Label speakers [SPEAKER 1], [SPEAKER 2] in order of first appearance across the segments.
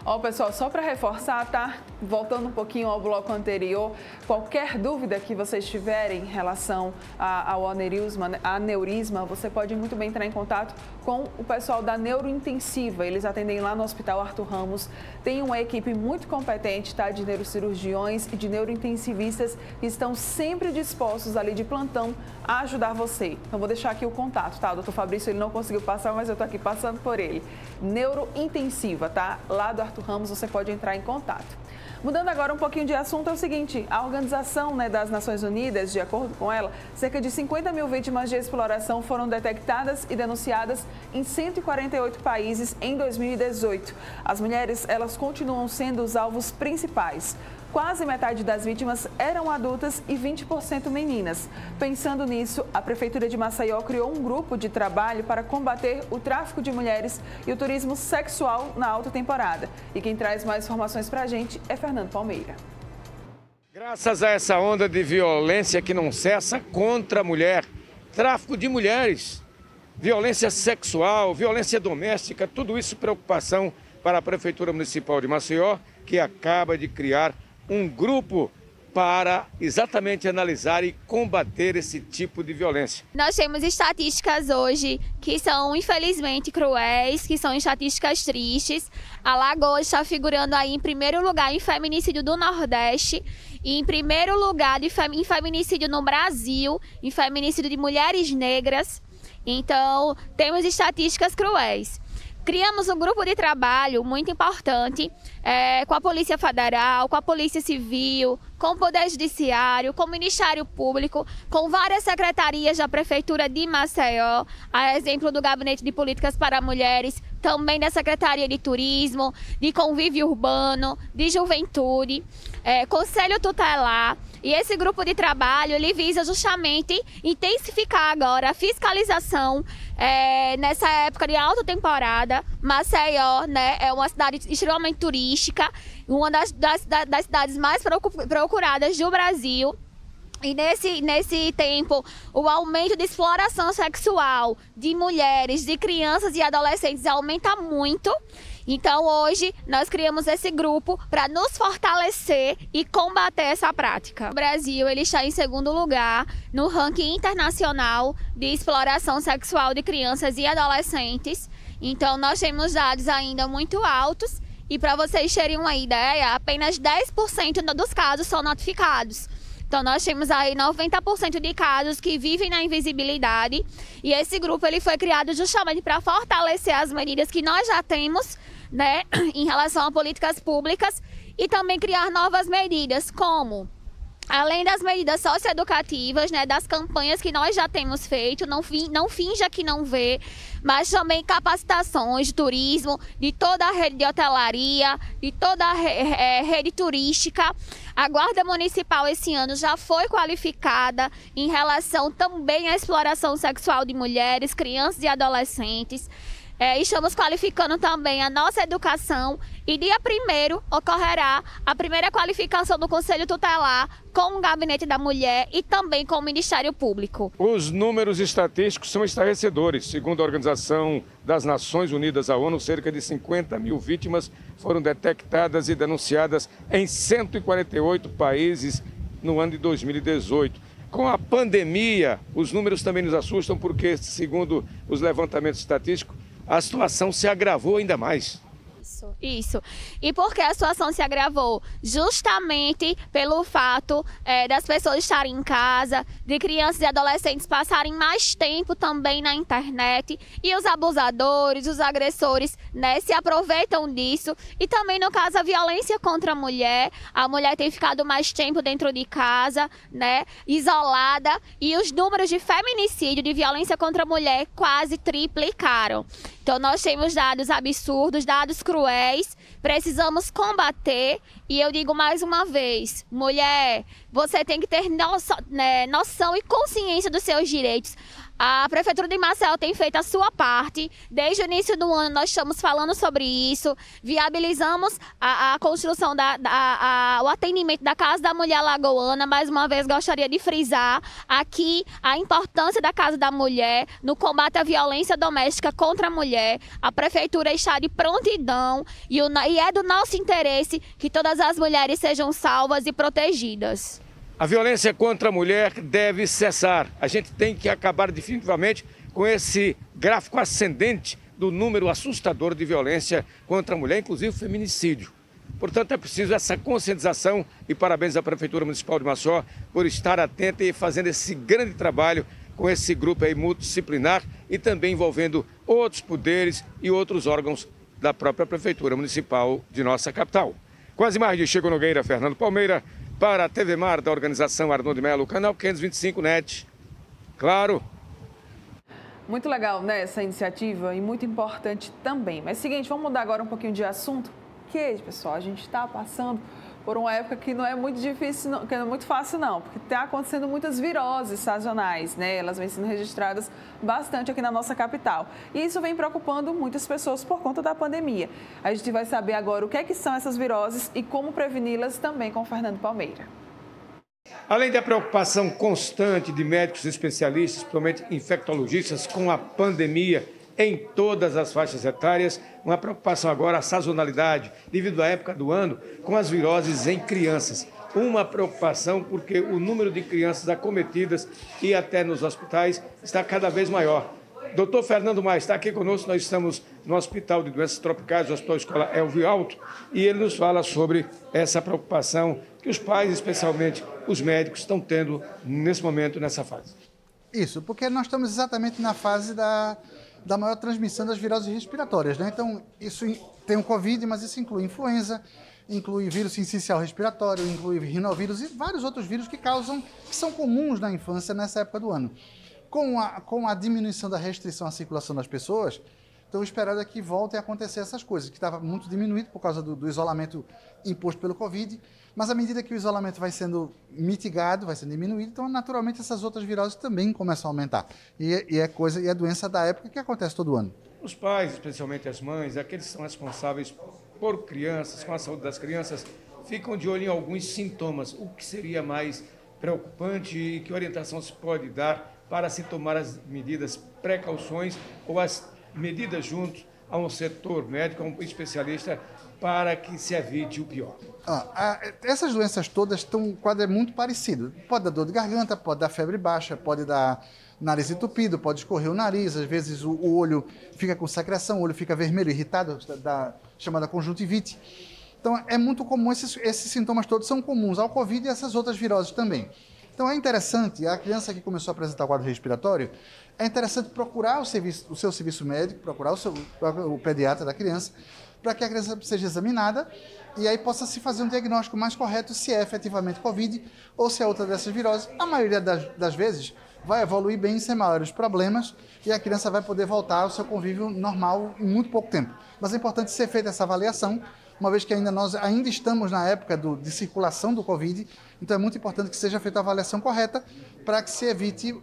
[SPEAKER 1] Ó, pessoal, só para reforçar, tá? Voltando um pouquinho ao bloco anterior, qualquer dúvida que vocês tiverem em relação ao aneurisma, você pode muito bem entrar em contato com o pessoal da Neurointensiva. Eles atendem lá no Hospital Arthur Ramos. Tem uma equipe muito competente, tá? De neurocirurgiões e de neurointensivistas que estão sempre dispostos ali de plantão a ajudar você. Então, vou deixar aqui o contato, tá? O doutor Fabrício, ele não conseguiu passar, mas eu tô aqui passando por ele. Neurointensiva, tá? Lá do Arthur Ramos, você pode entrar em contato. Mudando agora um pouquinho de assunto, é o seguinte, a Organização das Nações Unidas, de acordo com ela, cerca de 50 mil vítimas de exploração foram detectadas e denunciadas em 148 países em 2018. As mulheres, elas continuam sendo os alvos principais. Quase metade das vítimas eram adultas e 20% meninas. Pensando nisso, a Prefeitura de Maceió criou um grupo de trabalho para combater o tráfico de mulheres e o turismo sexual na alta temporada. E quem traz mais informações para a gente é Fernando Palmeira.
[SPEAKER 2] Graças a essa onda de violência que não cessa contra a mulher, tráfico de mulheres, violência sexual, violência doméstica, tudo isso preocupação para a Prefeitura Municipal de Maceió, que acaba de criar um grupo para exatamente analisar e combater esse tipo de violência.
[SPEAKER 3] Nós temos estatísticas hoje que são infelizmente cruéis, que são estatísticas tristes. Alagoas está figurando aí em primeiro lugar em feminicídio do Nordeste e em primeiro lugar em feminicídio no Brasil, em feminicídio de mulheres negras. Então, temos estatísticas cruéis. Criamos um grupo de trabalho muito importante com a Polícia Federal, com a Polícia Civil, com o Poder Judiciário, com o Ministério Público, com várias secretarias da Prefeitura de Maceió, a exemplo do Gabinete de Políticas para Mulheres, também da Secretaria de Turismo, de Convívio Urbano, de Juventude, Conselho Tutelar. E esse grupo de trabalho ele visa justamente intensificar agora a fiscalização nessa época de alta temporada. Maceió, né, é uma cidade extremamente turística, uma das cidades mais procuradas do Brasil. E nesse tempo, o aumento de exploração sexual de mulheres, de crianças e adolescentes aumenta muito. Então, hoje, nós criamos esse grupo para nos fortalecer e combater essa prática. O Brasil ele está em segundo lugar no ranking internacional de exploração sexual de crianças e adolescentes. Então, nós temos dados ainda muito altos e, para vocês terem uma ideia, apenas 10% dos casos são notificados. Então, nós temos aí 90% de casos que vivem na invisibilidade e esse grupo ele foi criado justamente para fortalecer as medidas que nós já temos, né, em relação a políticas públicas e também criar novas medidas, como, além das medidas socioeducativas, né, das campanhas que nós já temos feito, não finja que não vê, mas também capacitações de turismo, de toda a rede de hotelaria, de toda a rede turística. A Guarda Municipal esse ano já foi qualificada em relação também à exploração sexual de mulheres, crianças e adolescentes. Estamos qualificando também a nossa educação e dia 1º ocorrerá a primeira qualificação do Conselho Tutelar com o Gabinete da Mulher e também com o Ministério Público.
[SPEAKER 2] Os números estatísticos são estarrecedores. Segundo a Organização das Nações Unidas, a ONU, cerca de 50 mil vítimas foram detectadas e denunciadas em 148 países no ano de 2018. Com a pandemia, os números também nos assustam porque, segundo os levantamentos estatísticos, a situação se agravou ainda mais.
[SPEAKER 3] Isso. E por que a situação se agravou? Justamente pelo fato das pessoas estarem em casa, de crianças e adolescentes passarem mais tempo também na internet e os abusadores, os agressores, né, se aproveitam disso. E também no caso a violência contra a mulher tem ficado mais tempo dentro de casa, né, isolada, e os números de feminicídio, de violência contra a mulher quase triplicaram. Então nós temos dados absurdos, dados cruéis, precisamos combater e eu digo mais uma vez, mulher, você tem que ter noção e consciência dos seus direitos. A Prefeitura de Maceió tem feito a sua parte. Desde o início do ano nós estamos falando sobre isso, viabilizamos a construção, o atendimento da Casa da Mulher Alagoana. Mais uma vez gostaria de frisar aqui a importância da Casa da Mulher no combate à violência doméstica contra a mulher. A Prefeitura está de prontidão e é do nosso interesse que todas as mulheres sejam salvas e protegidas.
[SPEAKER 2] A violência contra a mulher deve cessar. A gente tem que acabar definitivamente com esse gráfico ascendente do número assustador de violência contra a mulher, inclusive feminicídio. Portanto, é preciso essa conscientização e parabéns à Prefeitura Municipal de Maceió por estar atenta e fazendo esse grande trabalho com esse grupo aí multidisciplinar e também envolvendo outros poderes e outros órgãos da própria Prefeitura Municipal de nossa capital. Com as imagens de Chico Nogueira, Fernando Palmeira, para a TV Mar da organização Arnoldo Melo, canal 525 NET. Claro.
[SPEAKER 1] Muito legal, né, essa iniciativa e muito importante também. Mas seguinte, vamos mudar agora um pouquinho de assunto. Que, pessoal, a gente está passando por uma época que não é muito difícil, que não é muito fácil não, porque está acontecendo muitas viroses sazonais, né? Elas vêm sendo registradas bastante aqui na nossa capital. E isso vem preocupando muitas pessoas por conta da pandemia. A gente vai saber agora o que são essas viroses e como preveni-las também com o Fernando Palmeira.
[SPEAKER 2] Além da preocupação constante de médicos especialistas, principalmente infectologistas, com a pandemia em todas as faixas etárias, uma preocupação agora a sazonalidade, devido à época do ano, com as viroses em crianças. Uma preocupação porque o número de crianças acometidas e até nos hospitais está cada vez maior. Dr. Fernando Maia está aqui conosco, nós estamos no Hospital de Doenças Tropicais, o Hospital Escola Elvio Alto, e ele nos fala sobre essa preocupação que os pais, especialmente os médicos, estão tendo nesse momento, nessa fase.
[SPEAKER 4] Isso, porque nós estamos exatamente na fase da maior transmissão das viroses respiratórias, né? Então, isso tem o Covid, mas isso inclui influenza, inclui vírus sincicial respiratório, inclui rinovírus e vários outros vírus que são comuns na infância nessa época do ano. Com a diminuição da restrição à circulação das pessoas, então o esperado é que voltem a acontecer essas coisas, que estava muito diminuído por causa do isolamento imposto pelo Covid, mas à medida que o isolamento vai sendo mitigado, vai sendo diminuído, então naturalmente essas outras viroses também começam a aumentar. E é doença da época que acontece todo ano.
[SPEAKER 2] Os pais, especialmente as mães, aqueles que são responsáveis por crianças, com a saúde das crianças, ficam de olho em alguns sintomas. O que seria mais preocupante e que orientação se pode dar para se tomar as medidas, precauções ou as medidas junto a um setor médico, a um especialista, para que se evite o pior?
[SPEAKER 4] Essas doenças todas estão um quadro muito parecido. Pode dar dor de garganta, pode dar febre baixa, pode dar nariz entupido, pode escorrer o nariz, às vezes o olho fica com secreção, o olho fica vermelho, irritado, chamada conjuntivite. Então é muito comum, esses sintomas todos são comuns ao Covid e essas outras viroses também. Então é interessante, a criança que começou a apresentar o quadro respiratório, é interessante procurar o seu serviço médico, procurar o pediatra da criança, para que a criança seja examinada e aí possa se fazer um diagnóstico mais correto se é efetivamente Covid ou se é outra dessas viroses. A maioria das vezes vai evoluir bem sem maiores problemas e a criança vai poder voltar ao seu convívio normal em muito pouco tempo. Mas é importante ser feita essa avaliação, uma vez que nós ainda estamos na época de circulação do Covid, então é muito importante que seja feita a avaliação correta para que se evite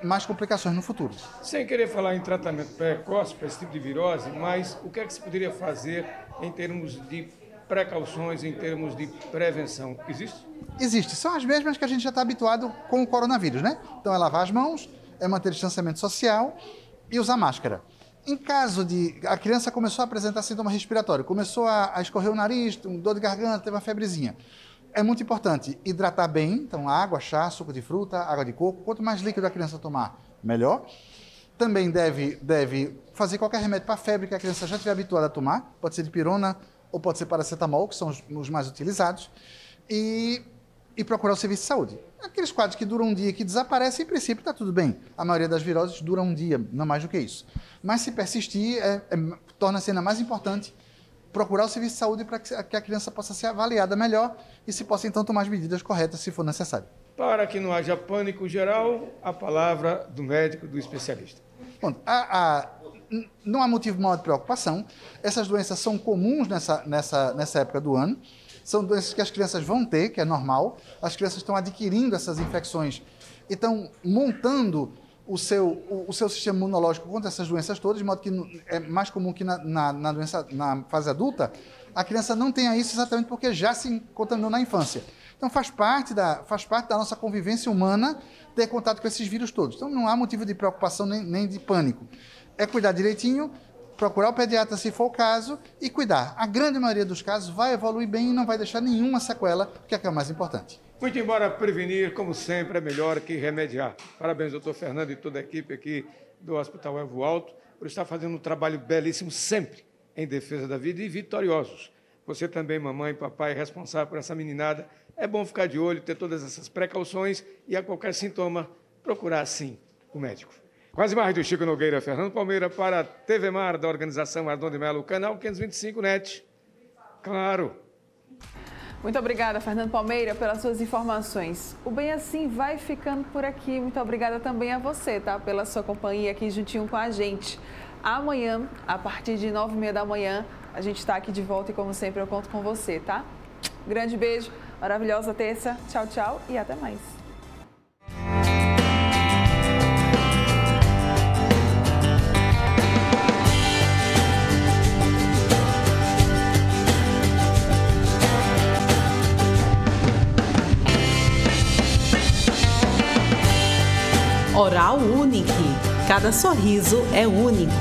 [SPEAKER 4] mais complicações no futuro.
[SPEAKER 2] Sem querer falar em tratamento precoce para esse tipo de virose, mas o que é que se poderia fazer em termos de precauções, em termos de prevenção? Existe?
[SPEAKER 4] Existe. São as mesmas que a gente já está habituado com o coronavírus, né? Então é lavar as mãos, é manter distanciamento social e usar máscara. Em caso de a criança começou a apresentar sintoma respiratório, começou a escorrer o nariz, dor de garganta, teve uma febrezinha, é muito importante hidratar bem, então água, chá, suco de fruta, água de coco, quanto mais líquido a criança tomar, melhor. Também deve fazer qualquer remédio para febre que a criança já estiver habituada a tomar, pode ser dipirona ou pode ser paracetamol, que são os mais utilizados, e procurar o serviço de saúde. Aqueles quadros que duram um dia e que desaparecem, em princípio está tudo bem. A maioria das viroses dura um dia, não mais do que isso. Mas se persistir, torna-se ainda mais importante procurar o serviço de saúde para que a criança possa ser avaliada melhor e se possa então tomar as medidas corretas se for necessário.
[SPEAKER 2] Para que não haja pânico geral, a palavra do médico, do especialista.
[SPEAKER 4] Bom, não há motivo maior de preocupação. Essas doenças são comuns nessa época do ano. São doenças que as crianças vão ter, que é normal. As crianças estão adquirindo essas infecções e estão montando o seu sistema imunológico contra essas doenças todas, de modo que é mais comum que na fase adulta, a criança não tenha isso exatamente porque já se contaminou na infância. Então, faz parte da nossa convivência humana ter contato com esses vírus todos. Então, não há motivo de preocupação nem de pânico. É cuidar direitinho, procurar o pediatra se for o caso e cuidar. A grande maioria dos casos vai evoluir bem e não vai deixar nenhuma sequela, que é o mais importante.
[SPEAKER 2] Muito embora prevenir, como sempre, é melhor que remediar. Parabéns, doutor Fernando e toda a equipe aqui do Hospital Evo Alto, por estar fazendo um trabalho belíssimo sempre em defesa da vida e vitoriosos. Você também, mamãe e papai, responsável por essa meninada. É bom ficar de olho, ter todas essas precauções e a qualquer sintoma, procurar, sim, o médico. Com as imagens do Chico Nogueira, Fernando Palmeira, para a TV Mar, da organização Ardon de Melo, canal 525 NET. Claro.
[SPEAKER 1] Muito obrigada, Fernando Palmeira, pelas suas informações. O Bem Assim vai ficando por aqui. Muito obrigada também a você, tá? Pela sua companhia aqui juntinho com a gente. Amanhã, a partir de 9h30 da manhã, a gente está aqui de volta e, como sempre, eu conto com você, tá? Grande beijo, maravilhosa terça. Tchau, tchau e até mais.
[SPEAKER 5] Oral Unique. Cada sorriso é único.